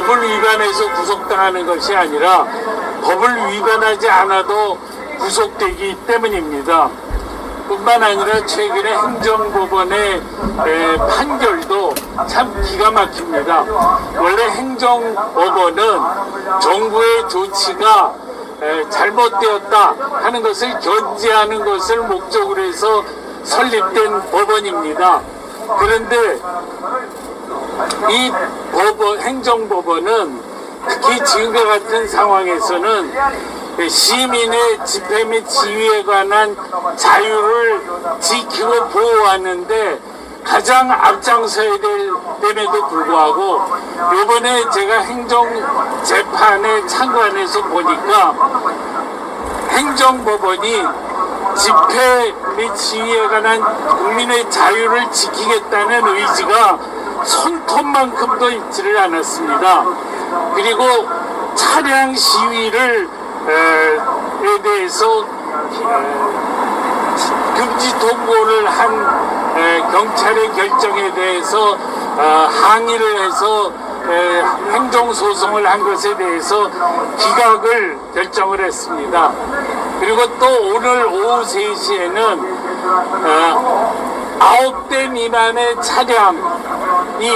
법을 위반해서 구속당하는 것이 아니라 법을 위반하지 않아도 구속되기 때문입니다. 뿐만 아니라 최근에 행정법원의 판결도 참 기가 막힙니다. 원래 행정법원은 정부의 조치가 잘못되었다 하는 것을 견제하는 것을 목적으로 해서 설립된 법원입니다. 그런데 이 행정법원은 특히 지금과 같은 상황에서는 시민의 집회 및 지휘에 관한 자유를 지키고 보호하는데 가장 앞장서야 됨에도 불구하고 이번에 제가 행정재판에 참관해서 보니까 행정법원이 집회 및 지휘에 관한 국민의 자유를 지키겠다는 의지가 손톱만큼도 있지를 않았습니다. 그리고 차량 시위를 에 대해서 금지 통보를 한 경찰의 결정에 대해서 항의를 해서 행정소송을 한 것에 대해서 기각을 결정을 했습니다. 그리고 또 오늘 오후 3시에는 9대 미만의 차량이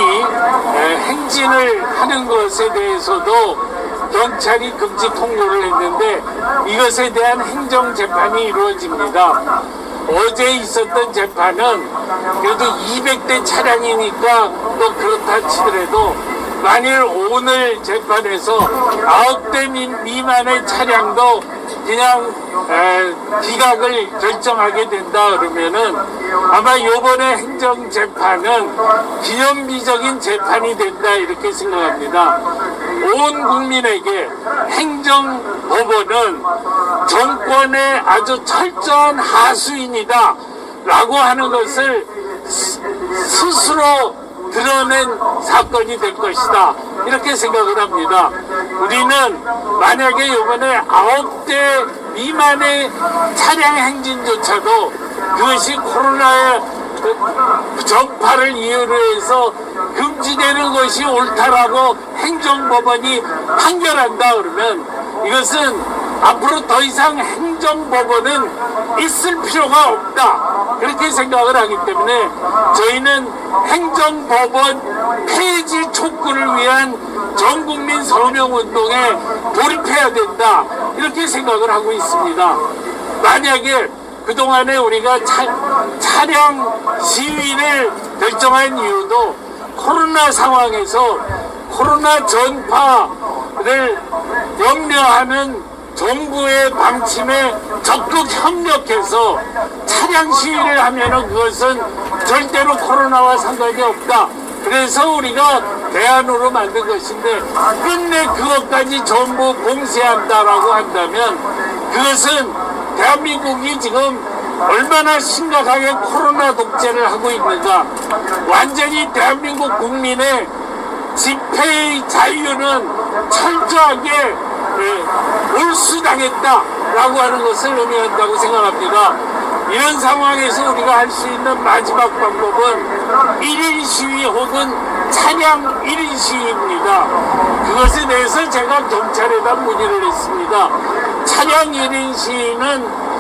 행진을 하는 것에 대해서도 경찰이 금지 통보를 했는데 이것에 대한 행정재판이 이루어집니다. 어제 있었던 재판은 그래도 200대 차량이니까 또 그렇다 치더라도 만일 오늘 재판에서 9대 미만의 차량도 그냥 기각을 결정하게 된다 그러면은 아마 이번에 행정재판은 기념비적인 재판이 된다 이렇게 생각합니다. 온 국민에게 행정법원은 정권의 아주 철저한 하수인이다 라고 하는 것을 스스로 드러낸 사건이 될 것이다 이렇게 생각을 합니다. 우리는 만약에 이번에 9대 미만의 차량 행진조차도 그것이 코로나의 전파를 이유로 해서 금지되는 것이 옳다라고 행정법원이 판결한다 그러면 이것은 앞으로 더 이상 행정법원은 있을 필요가 없다 그렇게 생각을 하기 때문에 저희는 행정법원 폐지 촉구를 위한 전국민 서명운동에 돌입해야 된다 이렇게 생각을 하고 있습니다. 만약에 그동안에 우리가 차량 시위를 결정한 이유도 코로나 상황에서 코로나 전파를 염려하는 정부의 방침에 적극 협력해서 차량 시위를 하면은 그것은 절대로 코로나와 상관이 없다. 그래서 우리가 대안으로 만든 것인데 끝내 그것까지 전부 봉쇄한다라고 한다면 그것은 대한민국이 지금 얼마나 심각하게 코로나 독재를 하고 있는가. 완전히 대한민국 국민의 집회의 자유는 철저하게 몰수당했다라고 하는 것을 의미한다고 생각합니다. 이런 상황에서 우리가 할 수 있는 마지막 방법은 1인 시위 혹은 차량 1인 시위입니다. 그것에 대해서 제가 경찰에다 문의를 했습니다. 차량 1인 시위는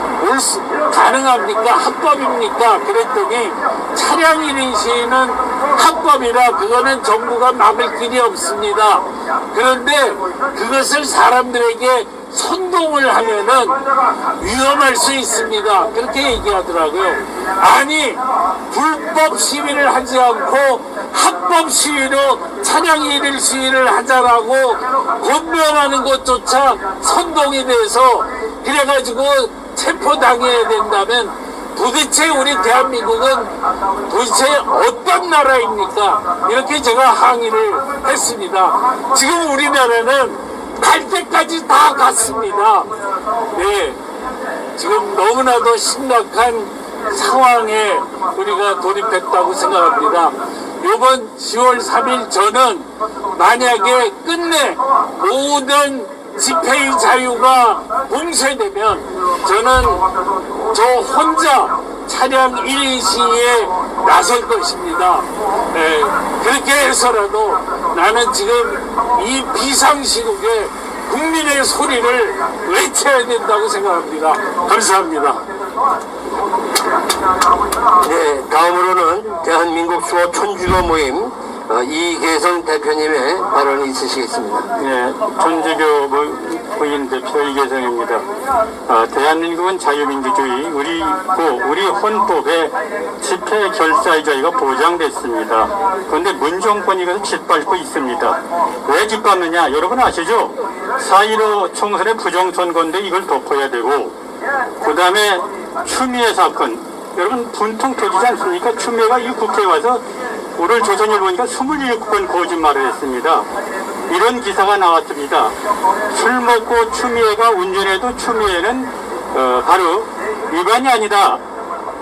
가능합니까? 합법입니까? 그랬더니 차량 1인 시위는 합법이라 그거는 정부가 막을 길이 없습니다. 그런데 그것을 사람들에게 선동을 하면은 위험할 수 있습니다. 그렇게 얘기하더라고요. 아니 불법 시위를 하지 않고 합법 시위로 차량 1인 시위를 하자라고 권면하는 것조차 선동이 돼서 그래가지고 체포당해야 된다면 도대체 우리 대한민국은 도대체 어떤 나라입니까? 이렇게 제가 항의를 했습니다. 지금 우리나라는 갈 때까지 다 갔습니다. 네, 지금 너무나도 심각한 상황에 우리가 돌입했다고 생각합니다. 이번 10월 3일 저는 만약에 끝내 모든 집회의 자유가 봉쇄되면 저는 저 혼자 차량 1인 시위에 나설 것입니다. 그렇게 해서라도 나는 지금 이 비상시국에 국민의 소리를 외쳐야 된다고 생각합니다. 감사합니다. 네, 다음으로는 대한민국 수호 천주교 모임 이계성 대표님의 발언이 있으시겠습니다. 네, 천주교 모임 대표 이계성입니다. 대한민국은 자유민주주의, 우리 헌법에 집회 결사의 자유가 보장됐습니다. 그런데 문정권이 이것을 짓밟고 있습니다. 왜 짓밟느냐? 여러분 아시죠? 4.15 총선의 부정선거인데 이걸 덮어야 되고, 그 다음에 추미애 사건, 여러분 분통 터지지 않습니까? 추미애가 이 국회에 와서 오늘 조선일 보니까 27번 거짓말을 했습니다. 이런 기사가 나왔습니다. 술 먹고 추미애가 운전해도 추미애는 바로 위반이 아니다.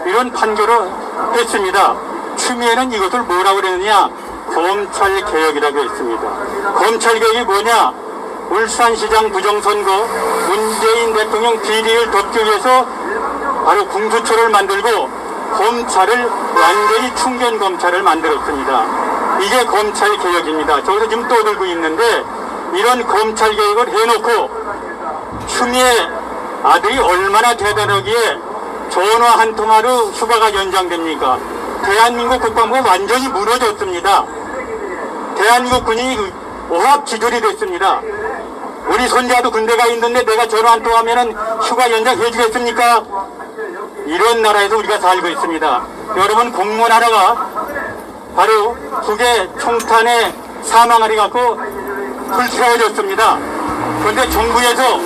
이런 판결을 했습니다. 추미애는 이것을 뭐라고 그랬느냐? 검찰개혁이라고 했습니다. 검찰개혁이 뭐냐? 울산시장 부정선거 문재인 대통령 비리를 덮기 위해서 바로 공수처를 만들고 검찰을 완전히 충견검찰을 만들었습니다. 이게 검찰개혁입니다. 저기서 지금 떠들고 있는데 이런 검찰개혁을 해놓고 추미애 아들이 얼마나 대단하기에 전화 한 통화로 휴가가 연장됩니까? 대한민국 국방부가 완전히 무너졌습니다. 대한민국 군인이 오합지졸이 됐습니다. 우리 손자도 군대가 있는데 내가 전화 한 통화하면은 휴가 연장해 주겠습니까? 이런 나라에서 우리가 살고 있습니다. 여러분, 공무원 하나가 바로 북의 총탄에 사망을 해갖고 불태워졌습니다. 그런데 정부에서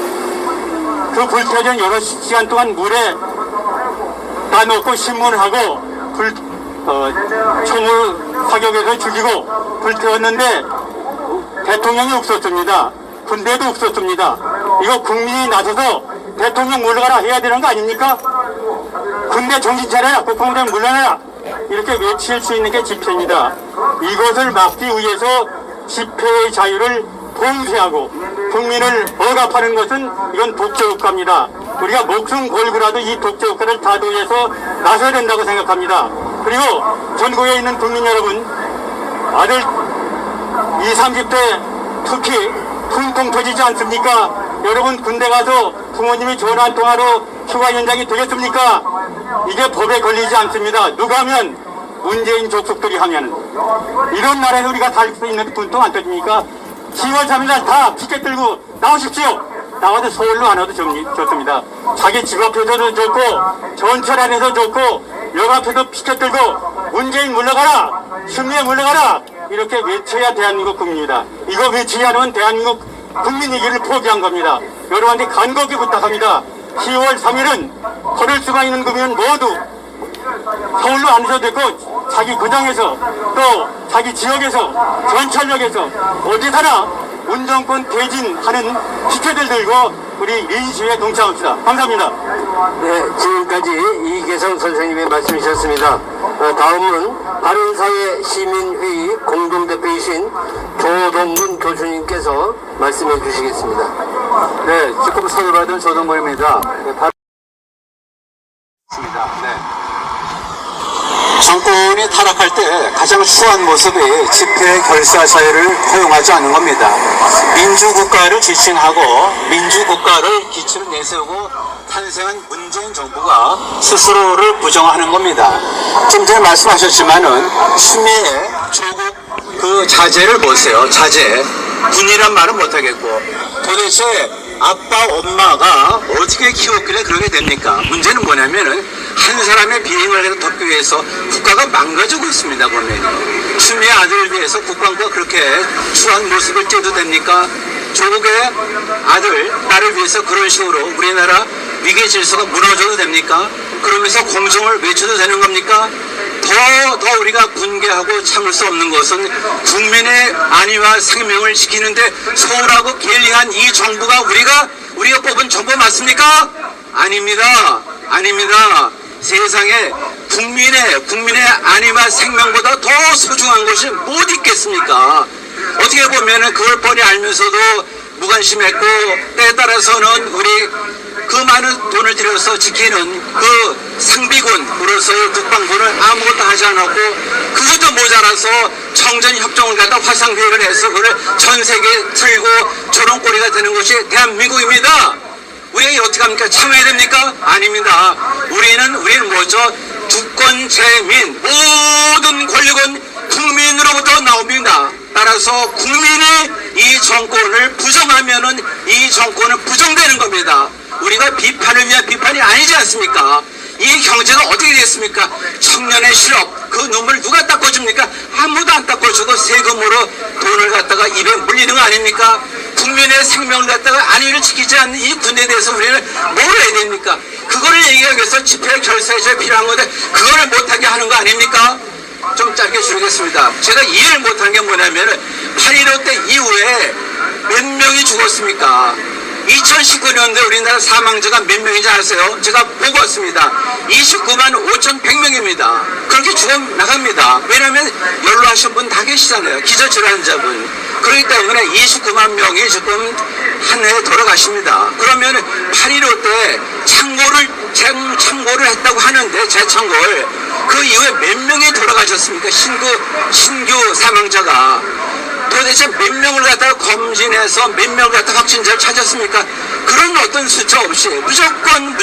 그 불태워진 여러 시간 동안 물에 다 넣고 신문을 하고 총을 사격해서 죽이고 불태웠는데 대통령이 없었습니다. 군대도 없었습니다. 이거 국민이 나서서 대통령 물러가라 해야 되는 거 아닙니까? 군대 정신 차려라, 국방부장 물러나라, 이렇게 외칠 수 있는 게 집회입니다. 이것을 막기 위해서 집회의 자유를 봉쇄하고 국민을 억압하는 것은 이건 독재국가입니다. 우리가 목숨 걸고라도 이 독재국가를 타도해서 나서야 된다고 생각합니다. 그리고 전국에 있는 국민 여러분, 아들 20, 30대 특히 분통 터지지 않습니까? 여러분, 군대 가서 부모님이 전화 한 통화로 휴가 연장이 되겠습니까? 이게 법에 걸리지 않습니다. 누가 하면? 문재인 족속들이 하면. 이런 나라에서 우리가 살 수 있는 분통 안 터집니까? 10월 3일날 다 피켓 들고 나오십시오. 나와도 서울로 안 와도 좋습니다. 자기 집 앞에서도 좋고 전철 안에서 좋고 역 앞에서 피켓 들고 문재인 물러가라, 추미애 물러가라, 이렇게 외쳐야 대한민국 국민입니다. 이거 외치지 않으면 대한민국 국민이기를 포기한 겁니다. 여러분한테 간곡히 부탁합니다. 10월 3일은 걸을 수가 있는 국민은 모두 서울로 안 오셔도 되고 자기 고장에서 또 자기 지역에서 전철역에서 어디서나 운정권 대진하는 피켓을 들고 우리 인시위에 동참합시다. 감사합니다. 네, 지금까지 이계성 선생님의 말씀이셨습니다. 다음은 바른사회 시민회의 공동대표이신 조동문 교수님께서 말씀해 주시겠습니다. 네, 지금 선을받은 조동문입니다. 정권이 타락할 때 가장 추한 모습이 집회 결사 자유를 허용하지 않는 겁니다. 민주국가를 지칭하고 민주국가를 기치로 내세우고 탄생한 문재인 정부가 스스로를 부정하는 겁니다. 좀 전에 말씀하셨지만은 추미애 조국 그 자제를 보세요. 자제. 군이란 말은 못하겠고 도대체 아빠 엄마가 어떻게 키웠길래 그러게 됩니까? 문제는 뭐냐면은 한 사람의 비행을 해서 덮기 위해서 국가가 망가지고 있습니다. 보면 추미애 아들을 위해서 국방부가 그렇게 추한 모습을 띄어도 됩니까? 조국의 아들, 딸을 위해서 그런 식으로 우리나라 위계 질서가 무너져도 됩니까? 그러면서 공정을 외쳐도 되는 겁니까? 더 우리가 분개하고 참을 수 없는 것은 국민의 안위와 생명을 지키는데 소홀하고 게을리한 이 정부가 우리가 뽑은 정부 맞습니까? 아닙니다. 아닙니다. 세상에 국민의 안위와 생명보다 더 소중한 것이 못 있겠습니까? 어떻게 보면은 그걸 뻔히 알면서도 무관심했고 때에 따라서는 우리 그 많은 돈을 들여서 지키는 그 상비군으로서의 국방부는 아무것도 하지 않았고 그것도 모자라서 청전협정을 갖다 화상회의를 해서 그걸 전 세계에 틀고 저런 꼴이가 되는 것이 대한민국입니다. 우리가 어떻게 합니까? 참아야 됩니까? 아닙니다. 우리는 뭐죠? 주권 재민 모든 권력은 국민으로부터 나옵니다. 따라서 국민이 이 정권을 부정하면은 이 정권은 부정되는 겁니다. 우리가 비판을 위한 비판이 아니지 않습니까? 이 경제가 어떻게 됐습니까? 청년의 실업, 그 눈물 누가 닦아줍니까? 아무도 안 닦아주고 세금으로 돈을 갖다가 입에 물리는 거 아닙니까? 국민의 생명을 갖다가 안위를 지키지 않는 이 군대에 대해서 우리는 뭘 해야 됩니까? 그거를 얘기하기 위해서 집회 결사에 필요한 건데 그거를 못하게 하는 거 아닙니까? 좀 짧게 줄이겠습니다. 제가 이해를 못하는 게 뭐냐면은 8.15 때 이후에 몇 명이 죽었습니까? 2019년도에 우리나라 사망자가 몇 명인지 아세요? 제가 보고 왔습니다. 29만 5,100명입니다. 그렇게 죽어나갑니다. 왜냐하면 연로하신 분 다 계시잖아요. 기저질환자분. 그렇기 때문에 29만 명이 지금 한 해에 돌아가십니다. 그러면 8.15 때 참고를 했다고 하는데 재창고를 그 이후에 몇 명이 돌아가셨습니까? 신규 사망자가. 도대체 몇 명을 갖다가 검진해서 몇 명을 갖다가 확진자를 찾았습니까? 그런 어떤 숫자 없이 무조건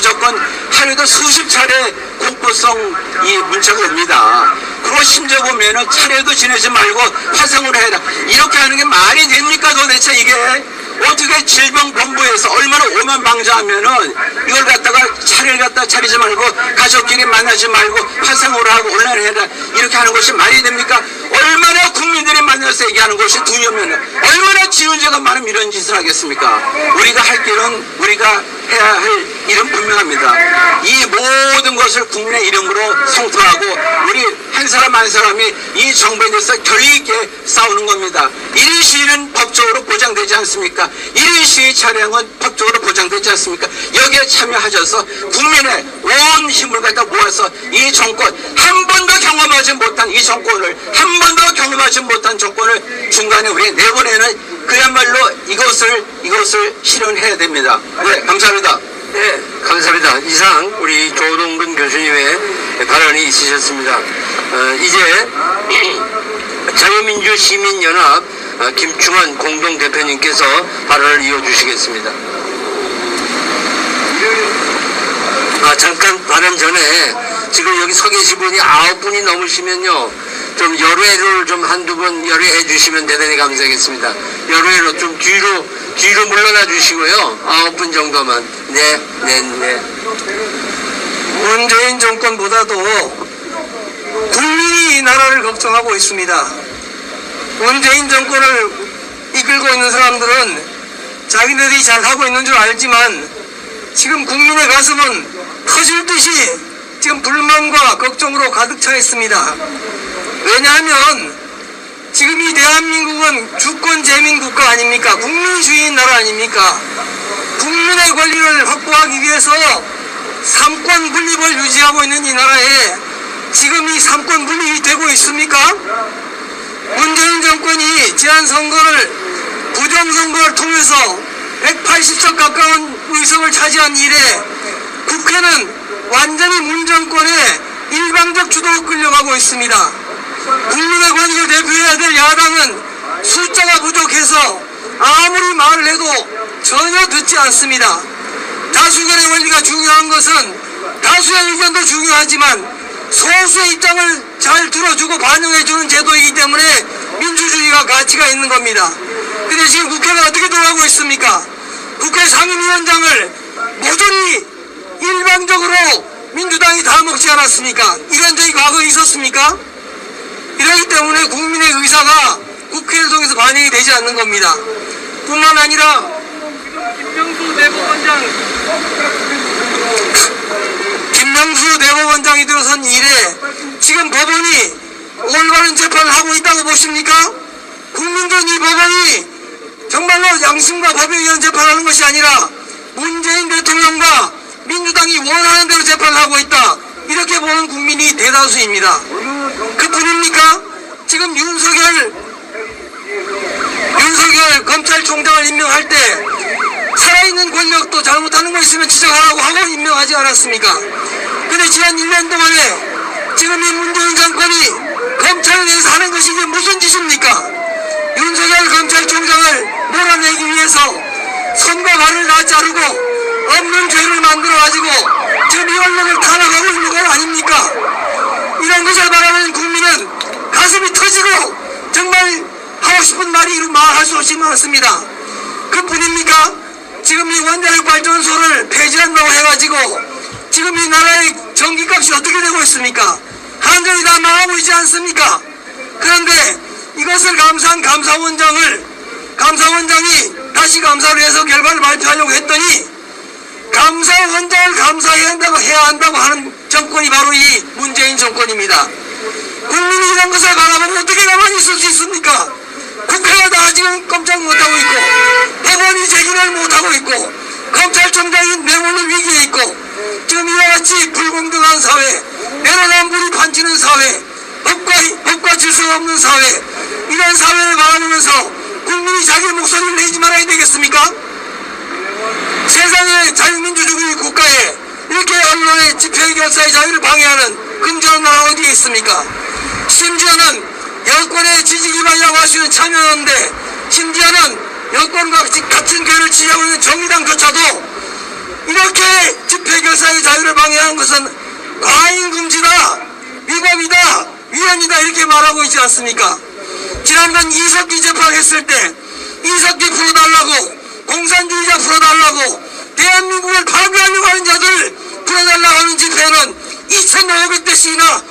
하루에도 수십 차례 공포성 이 문자가 옵니다. 그리고 심지어 보면은 차례도 지내지 말고 화상으로 해라. 이렇게 하는 게 말이 됩니까 도대체 이게? 어떻게 질병본부에서 얼마나 오만방자하면은 이걸 갖다가 차례를 갖다 차리지 말고 가족끼리 만나지 말고 화상으로 하고 온라인 해라 이렇게 하는 것이 말이 됩니까? 얼마나 국민들이 만나서 얘기하는 것이 두려우면 얼마나 지은죄가 많으면 이런 짓을 하겠습니까? 우리가 할 길은 우리가 해야 할 일은 분명합니다. 이 모든 것을 국민의 이름으로 성토하고 우리 한 사람 한 사람이 이 정부에 대해서 결의 있게 싸우는 겁니다. 1인 시위는 법적으로 보장되지 않습니까? 1인 시위 차량은 법적으로 보장되지 않습니까? 여기에 참여하셔서 국민의 온 힘을 갖다 모아서 이 정권 한 번도 경험하지 못한 이 정권을 한 번도 경험하지 못한 정권을 중간에 우리 내보내는 그야말로 이것을 실현해야 됩니다. 네, 감사합니다. 네, 감사합니다. 이상 우리 조동근 교수님의 발언이 있으셨습니다. 이제 자유민주시민연합 김충환 공동대표님께서 발언을 이어주시겠습니다. 잠깐 발언 전에 지금 여기 서 계신 분이 9분이 넘으시면요 좀 열애를 좀 한두 번 열애해 주시면 대단히 감사하겠습니다. 열애로 좀 뒤로 물러나 주시고요. 9분 정도만. 네. 문재인 정권보다도 국민이 이 나라를 걱정하고 있습니다. 문재인 정권을 이끌고 있는 사람들은 자기네들이 잘하고 있는 줄 알지만 지금 국민의 가슴은 터질 듯이 지금 불만과 걱정으로 가득 차 있습니다. 왜냐하면 지금 이 대한민국은 주권 재민 국가 아닙니까? 국민주의인 나라 아닙니까? 국민의 권리를 확보하기 위해서 삼권 분립을 유지하고 있는 이 나라에 지금 이 삼권 분립이 되고 있습니까? 문재인 정권이 지난 선거를 부정선거를 통해서 180석 가까운 의석을 차지한 이래 국회는 완전히 문정권의 일방적 주도로 끌려가고 있습니다. 국민의 권익을 대표해야 될 야당은 숫자가 부족해서 아무리 말을 해도 전혀 듣지 않습니다. 다수결의 권리가 중요한 것은 다수의 의견도 중요하지만 소수의 입장을 잘 들어주고 반영해주는 제도이기 때문에 민주주의가 가치가 있는 겁니다. 근데 지금 국회가 어떻게 돌아가고 있습니까? 국회 상임위원장을 모조리 일방적으로 민주당이 다 먹지 않았습니까? 이런 적이 과거에 있었습니까? 이러기 때문에 국민의 의사가 국회를 통해서 반영이 되지 않는 겁니다. 뿐만 아니라 김명수 대법원장이 들어선 이래 지금 법원이 올바른 재판을 하고 있다고 보십니까? 국민들은 이 법원이 정말로 양심과 법에 의한 재판하는 것이 아니라 문재인 대통령과 민주당이 원하는 대로 재판을 하고 있다. 이렇게 보는 국민이 대다수입니다. 그뿐입니까? 지금 윤석열 검찰 검찰총장을 임명할 때 살아있는 권력도 잘못하는 거 있으면 지적하라고 하고 임명하지 않았습니까? 근데 지난 1년 동안에 지금 이 문재인 정권이 검찰에 대해서 하는 것이 이게 무슨 짓입니까? 윤석열 검찰총장을 몰아내기 위해서 손과 발을 다 자르고 없는 죄를 만들어가지고 지금 이 언론을 탄압하고 있는 건 아닙니까? 이런 것을 바라보는 국민은 가슴이 터지고 정말 하고 싶은 말이 말할 수 없이 많습니다. 그뿐입니까? 지금 이 원자력 발전소를 폐지한다고 해가지고 지금 이 나라의 전기값이 어떻게 되고 있습니까? 한전이 다 망하고 있지 않습니까? 그런데 이것을 감사한 감사원장이 다시 감사를 해서 결과를 발표하려고 했더니 감사원장을 감사해야 한다고 하는 정권이 바로 이 문재인 정권입니다. 국민이 이런 것을 바라보면 어떻게 가만히 있을 수 있습니까? 국회가 다 지금 꼼짝 못하고 있고 법원이 제기를 못하고 있고 검찰총장이 뇌물의 위기에 있고 지금 이와 같이 불공정한 사회, 내로남불이 판치는 사회, 법과 질서가 없는 사회, 이런 사회를 바라보면서 국민이 자기 목소리를 내지 말아야 되겠습니까? 세상의 자유민주주의 국가에 이렇게 언론의 집회 결사의 자유를 방해하는 금지하는 나라 어디에 있습니까? 심지어는 여권의 지지 기반이라고 할 수 있는 참여연대, 심지어는 여권과 같은 교회를 지지하고 있는 정의당조차도 이렇게 집회 결사의 자유를 방해하는 것은 과잉 금지다, 위법이다, 위헌이다 이렇게 말하고 있지 않습니까? 지난번 이석기 재판했을 때 이석기 풀어달라고, 공산주의자 풀어달라고, 대한민국을 파괴하려고 하는 자들 풀어달라고 하는 집회는 2,500대씩이나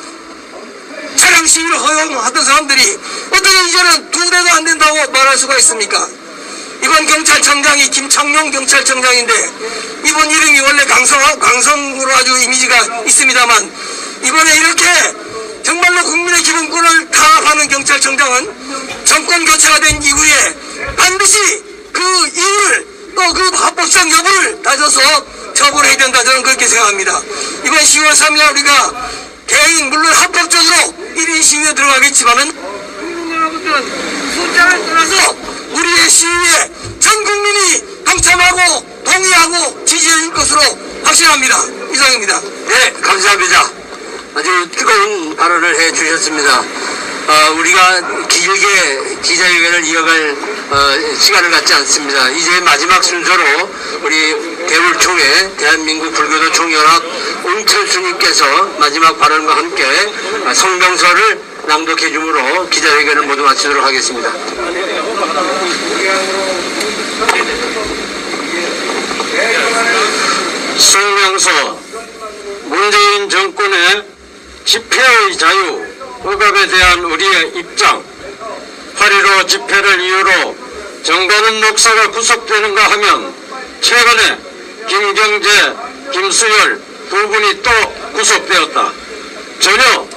차량 시위를 허용하던 사람들이 어떻게 이제는 2대도 안 된다고 말할 수가 있습니까? 이번 경찰청장이 김창룡 경찰청장인데 이번 이름이 원래 강성으로 아주 이미지가 있습니다만 이번에 이렇게 정말로 국민의 기본권을 탄압하는 경찰청장은 정권 교체가 된 이후에 반드시 그 이유를 또 그 합법성 여부를 따져서 처벌해야 된다, 저는 그렇게 생각합니다. 이번 10월 3일 우리가 개인 물론 합법적으로 1인 시위에 들어가겠지만은 국민 여러분들은 숫자를 떠나서 우리의 시위에 전 국민이 동참하고 동의하고 지지해 줄 것으로 확신합니다. 이상입니다. 네, 감사합니다. 아주 뜨거운 발언을 해 주셨습니다. 우리가 길게 기자회견을 이어갈 시간을 갖지 않습니다. 이제 마지막 순서로 우리 대울총회 대한민국 불교도 총연합 옹철수님께서 마지막 발언과 함께 성명서를 낭독해 주므로 기자회견을 모두 마치도록 하겠습니다. 성명서. 문재인 정권의 집회의 자유, 억압에 대한 우리의 입장. 8.15 집회를 이유로 정가는 목사가 구속되는가 하면 최근에 김경재, 김수열 두 분이 또 구속되었다. 전혀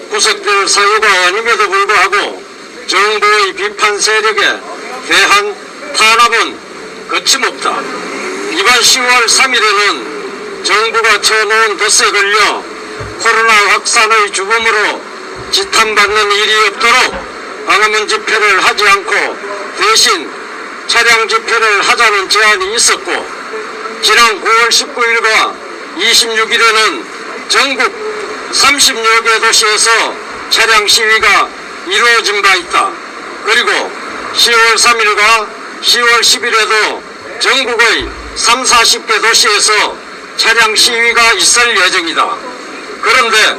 구속될 사유가 아님에도 불구하고 정부의 비판 세력에 대한 탄압은 거침없다. 이번 10월 3일에는 정부가 쳐놓은 덫에 걸려 코로나 확산의 주범으로 지탄받는 일이 없도록 광화문 집회를 하지 않고 대신 차량 집회를 하자는 제안이 있었고, 지난 9월 19일과 26일에는 전국 30여 개 도시에서 차량 시위가 이루어진 바 있다. 그리고 10월 3일과 10월 10일에도 전국의 30-40개 도시에서 차량 시위가 있을 예정이다. 그런데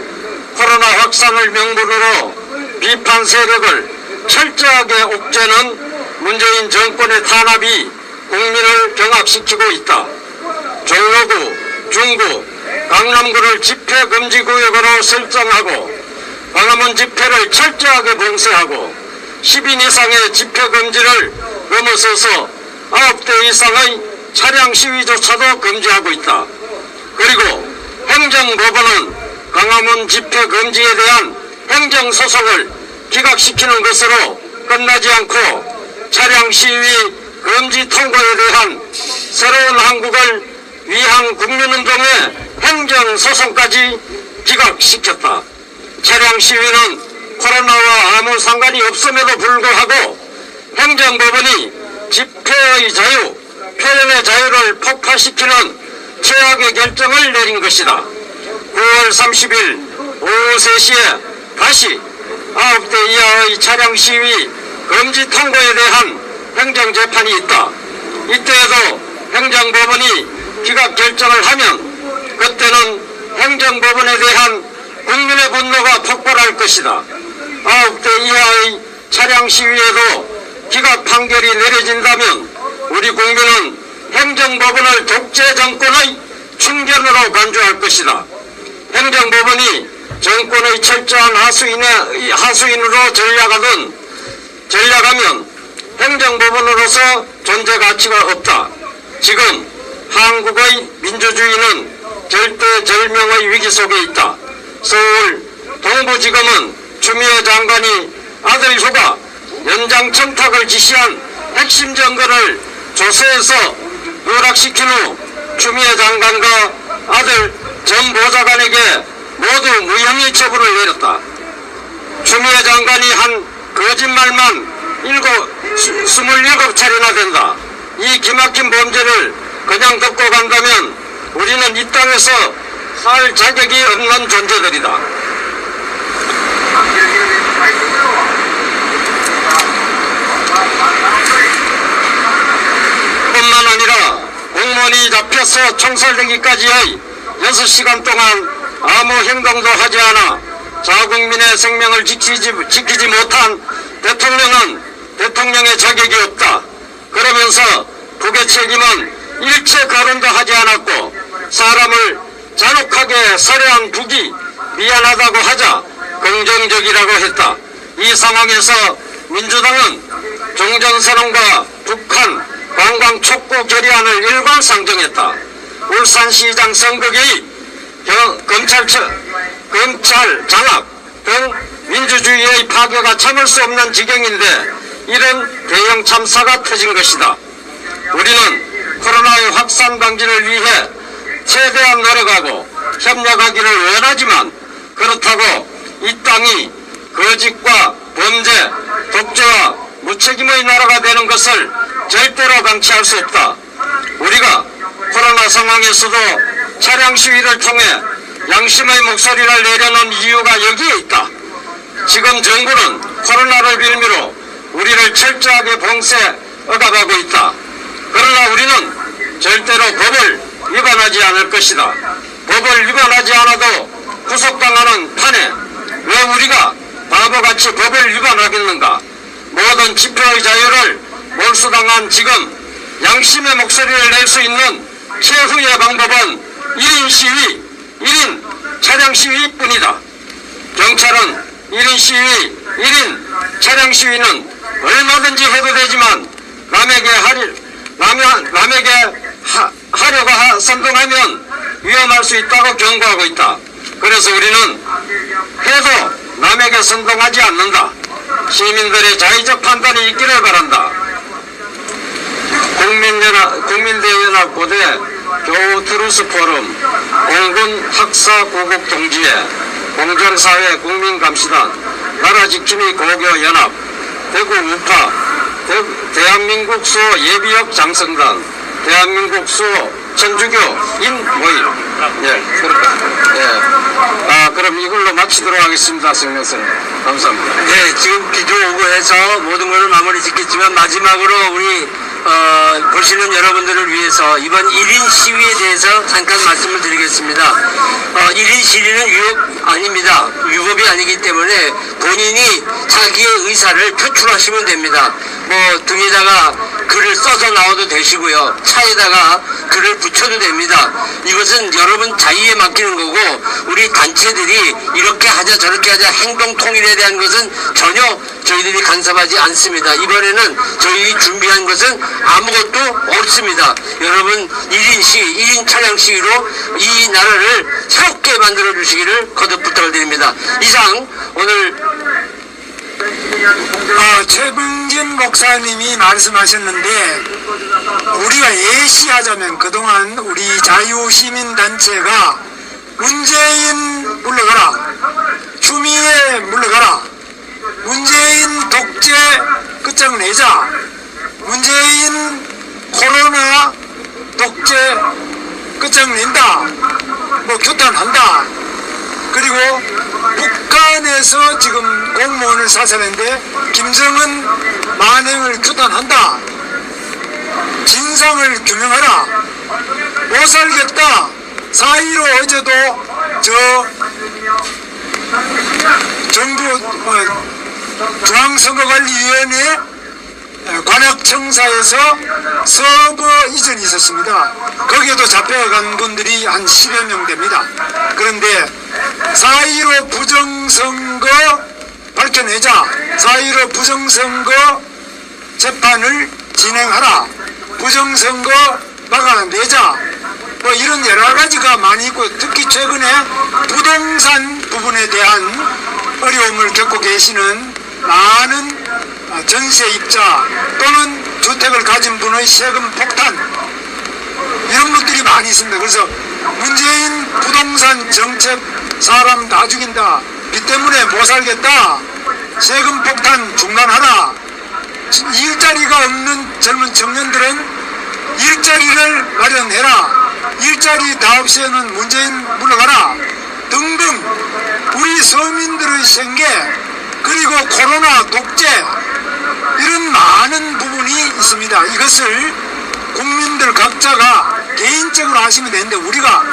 코로나 확산을 명분으로 비판 세력을 철저하게 옥죄는 문재인 정권의 탄압이 국민을 경악시키고 있다. 종로구, 중구, 강남구를 집회금지구역으로 설정하고 광화문 집회를 철저하게 봉쇄하고 10인 이상의 집회금지를 넘어서서 9대 이상의 차량 시위조차도 금지하고 있다. 그리고 행정법원은 광화문 집회 금지에 대한 행정소송을 기각시키는 것으로 끝나지 않고 차량 시위 금지 통과에 대한 새로운 한국을 위한 국민운동의 행정소송까지 기각시켰다. 차량 시위는 코로나와 아무 상관이 없음에도 불구하고 행정법원이 집회의 자유, 표현의 자유를 폭파시키는 최악의 결정을 내린 것이다. 9월 30일 오후 3시에 다시 9대 이하의 차량 시위 금지 통보에 대한 행정재판이 있다. 이때에도 행정법원이 기각 결정을 하면 그때는 행정법원에 대한 국민의 분노가 폭발할 것이다. 9대 이하의 차량 시위에도 기각 판결이 내려진다면 우리 국민은 행정법원을 독재 정권의 충견으로 간주할 것이다. 행정법원이 정권의 철저한 하수인으로 전략하면 행정법원으로서 존재 가치가 없다. 지금 한국의 민주주의는 절대절명의 위기 속에 있다. 서울 동부지검은 추미애 장관이 아들 휴가 연장 청탁을 지시한 핵심 증거를 조사해서 누락시킨 후 추미애 장관과 아들 전 보좌관에게 모두 무혐의 처분을 내렸다. 추미애 장관이 한 거짓말만 27차례나 된다. 이 기막힌 범죄를 그냥 덮고 간다면 우리는 이 땅에서 살 자격이 없는 존재들이다. 뿐만 아니라 공무원이 잡혀서 총살되기까지의 6시간 동안 아무 행동도 하지 않아 자국민의 생명을 지키지 못한 대통령은 대통령의 자격이 없다. 그러면서 북의 책임은 일체 거론도 하지 않았고 사람을 잔혹하게 살해한 북이 미안하다고 하자 긍정적이라고 했다. 이 상황에서 민주당은 종전선언과 북한 관광 촉구 결의안을 일괄상정했다. 울산시장 선거 개입, 검찰 장악 등 민주주의의 파괴가 참을 수 없는 지경인데 이런 대형 참사가 터진 것이다. 우리는 코로나의 확산 방지를 위해 최대한 노력하고 협력하기를 원하지만 그렇다고 이 땅이 거짓과 범죄, 독재와 무책임의 나라가 되는 것을 절대로 방치할 수 없다. 우리가 코로나 상황에서도 차량 시위를 통해 양심의 목소리를 내려놓은 이유가 여기에 있다. 지금 정부는 코로나를 빌미로 우리를 철저하게 봉쇄 억압하고 있다. 그러나 우리는 절대로 법을 위반하지 않을 것이다. 법을 위반하지 않아도 구속당하는 판에 왜 우리가 바보같이 법을 위반하겠는가? 모든 집회의 자유를 몰수당한 지금 양심의 목소리를 낼 수 있는 최후의 방법은 1인 시위, 1인 차량 시위뿐이다. 경찰은 1인 시위, 1인 차량 시위는 얼마든지 해도 되지만 남에게 하려고 선동하면 위험할 수 있다고 경고하고 있다. 그래서 우리는 해도 남에게 선동하지 않는다. 시민들의 자의적 판단이 있기를 바란다. 국민대연합고대 교우트루스포럼 공군 학사고국 동지회 공정사회 국민감시단 나라지킴이 고교연합 대구 우파 대한민국 수호 예비역 장성단 대한민국 수호 천주교 인모임. 예, 그럼 이걸로 마치도록 하겠습니다. 성명선 감사합니다. 네, 지금 비도 오고 해서 모든 것을 마무리 짓겠지만 마지막으로 우리 보시는 여러분들을 위해서 이번 1인 시위에 대해서 잠깐 말씀을 드리겠습니다. 1인 시위는 아닙니다. 위법이 아니기 때문에 본인이 자기의 의사를 표출하시면 됩니다. 뭐 등에다가 글을 써서 나와도 되시고요. 차에다가 글을 붙여도 됩니다. 이것은 여러분 자유에 맡기는 거고 우리 단체들이 이렇게 하자 저렇게 하자 행동 통일에 대한 것은 전혀 저희들이 간섭하지 않습니다. 이번에는 저희들이 준비한 것은 아무것도 없습니다. 여러분 1인 시위, 1인 차량 시위로 이 나라를 새롭게 만들어 주시기를 거듭 부탁을 드립니다. 이상 오늘 최병진 목사님이 말씀하셨는데 우리가 예시하자면 그동안 우리 자유시민단체가 문재인 물러가라, 추미애 물러가라, 문재인 독재 끝장내자, 문재인 입장 낸다, 뭐 규탄한다. 그리고 북한에서 지금 공무원을 사살했는데 김정은 만행을 규탄한다. 진상을 규명하라. 못 살겠다. 4.15 어제도 저 정부 중앙선거관리위원회 관악청사에서 서버 이전이 있었습니다. 거기에도 잡혀간 분들이 한 10여 명 됩니다. 그런데 4.15 부정선거 밝혀내자, 4.15 부정선거 재판을 진행하라, 부정선거 막아내자, 뭐 이런 여러 가지가 많이 있고, 특히 최근에 부동산 부분에 대한 어려움을 겪고 계시는 많은 전세입자 또는 주택을 가진 분의 세금 폭탄, 이런 것들이 많이 있습니다. 그래서 문재인 부동산 정책 사람 다 죽인다, 빚 때문에 못 살겠다, 세금 폭탄 중단하라, 일자리가 없는 젊은 청년들은 일자리를 마련해라, 일자리 다 없애는 문재인 물러가라 등등 우리 서민들의 생계, 그리고 코로나 독재, 이런 많은 부분이 있습니다. 이것을 국민들 각자가 개인적으로 하시면 되는데, 우리가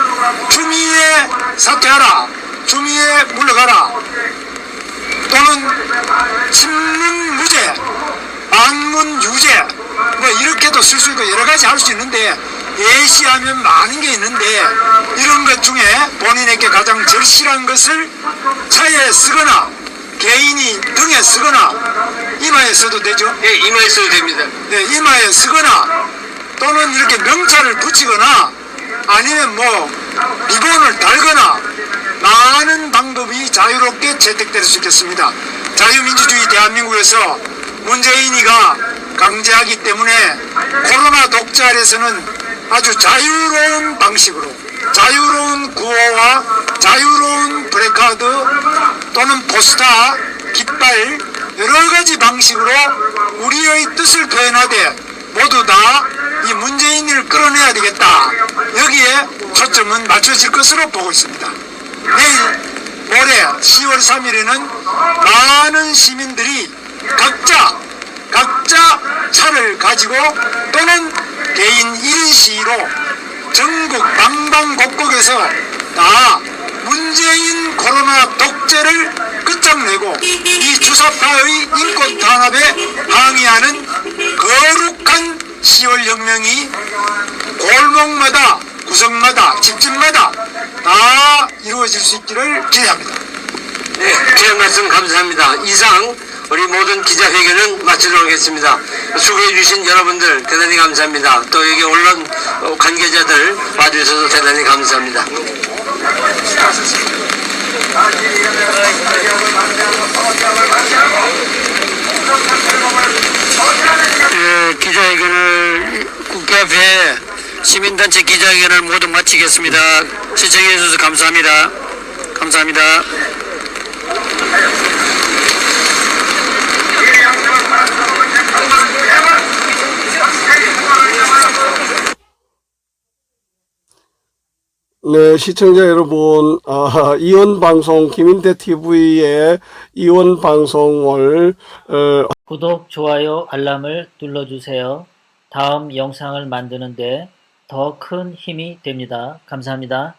추미애 사퇴하라, 추미애 물러가라, 또는 친문 무죄, 반문 유죄, 뭐 이렇게도 쓸 수 있고 여러 가지 할 수 있는데, 예시하면 많은 게 있는데, 이런 것 중에 본인에게 가장 절실한 것을 차에 쓰거나 개인이 등에 쓰거나, 이마에 써도 되죠? 예, 이마에 써도 됩니다. 네, 이마에 쓰거나 또는 이렇게 명찰을 붙이거나 아니면 뭐 리본을 달거나, 많은 방법이 자유롭게 채택될 수 있겠습니다. 자유민주주의 대한민국에서 문재인이가 강제하기 때문에 코로나 독재 아래서는 아주 자유로운 방식으로, 자유로운 구호와 자유로운 프래카드 또는 포스터, 깃발, 여러 가지 방식으로 우리의 뜻을 표현하되 모두 다 이 문재인을 끌어내야 되겠다. 여기에 초점은 맞춰질 것으로 보고 있습니다. 내일 모레 10월 3일에는 많은 시민들이 각자 차를 가지고 또는 개인 1인 시위로 전국 방방곡곡에서 다 문재인 코로나 독재를 끝장내고 이 주사파의 인권 탄압에 항의하는 거룩한 10월 혁명이 골목마다, 구석마다, 집집마다 다 이루어질 수 있기를 기대합니다. 네, 귀한 말씀 감사합니다. 이상 우리 모든 기자회견은 마치도록 하겠습니다. 수고해 주신 여러분들 대단히 감사합니다. 또 여기 언론 관계자들 와주셔서 대단히 감사합니다. 기자회견을 국회 앞에 시민단체 기자회견을 모두 마치겠습니다. 시청해 주셔서 감사합니다. 감사합니다. 네, 시청자 여러분, 이원방송 김인태TV의 이원방송을 구독, 좋아요, 알람을 눌러주세요. 다음 영상을 만드는데 더 큰 힘이 됩니다. 감사합니다.